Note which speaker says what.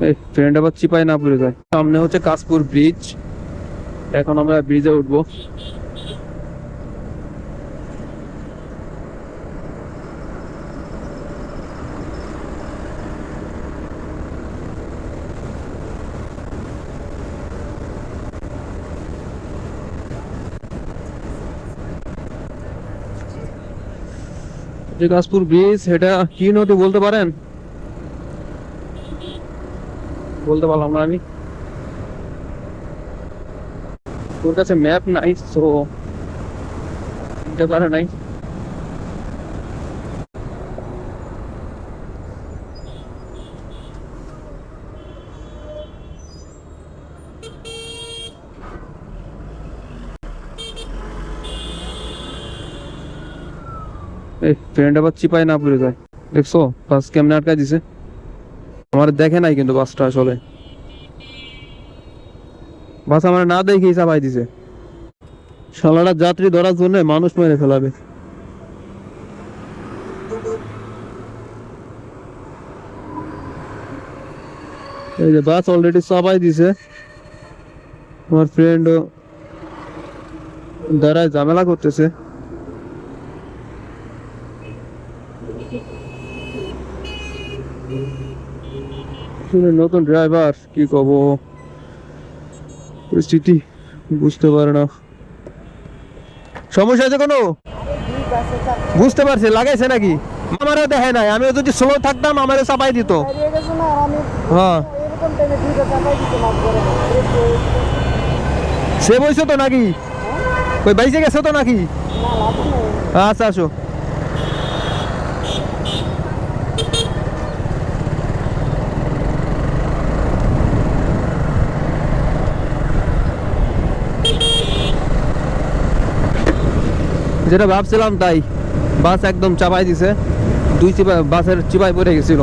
Speaker 1: এই ফ্রেন্ড আবার চিপায় না পড়ে যায়। সামনে হচ্ছে কাশপুর ব্রিজ, এখন আমরা ব্রিজে উঠবো। যে কাশপুর ব্রিজ, এটা কি নদী বলতে পারেন? বলতে পারলাম না আমি, তোর কাছে ম্যাপ নাই তো বলতে পারে নাই। এই ফ্রেন্ড আবার চিপায় না পড়ে যায়, দেখছো বাস কেমনে আটকায় দিছে। আমার দেখে নাই কিন্তু বাসটা আসলে, বাস আমার না দেখেই চাপাই দিছে। শালারা যাত্রী ধরার জন্য মানুষ মেরে ফেলাবে। এই যে বাস অলরেডি চাপাই দিছে, আমার ফ্রেন্ড দাঁড়ায় ঝামেলা করতেছে। নতুন ড্রাইভার কি কব, পরিস্থিতি বুঝতে পারে না। সমস্যা আছে কোনো? বুঝতে পারছি, লাগাইছে নাকি? আমারও দেখে নাই, আমিও যদি স্লো থাকতাম আমারও চাপাই দিত। হ্যাঁ সে বইছো তো নাকি? ওই বাইসে গেছো তো নাকি? আচ্ছা আসো। যেটা ভাবছিলাম তাই, বাস একদম চাপাই দিছে, দুই চিপাই বাসের চিপাই পড়ে গেছিল।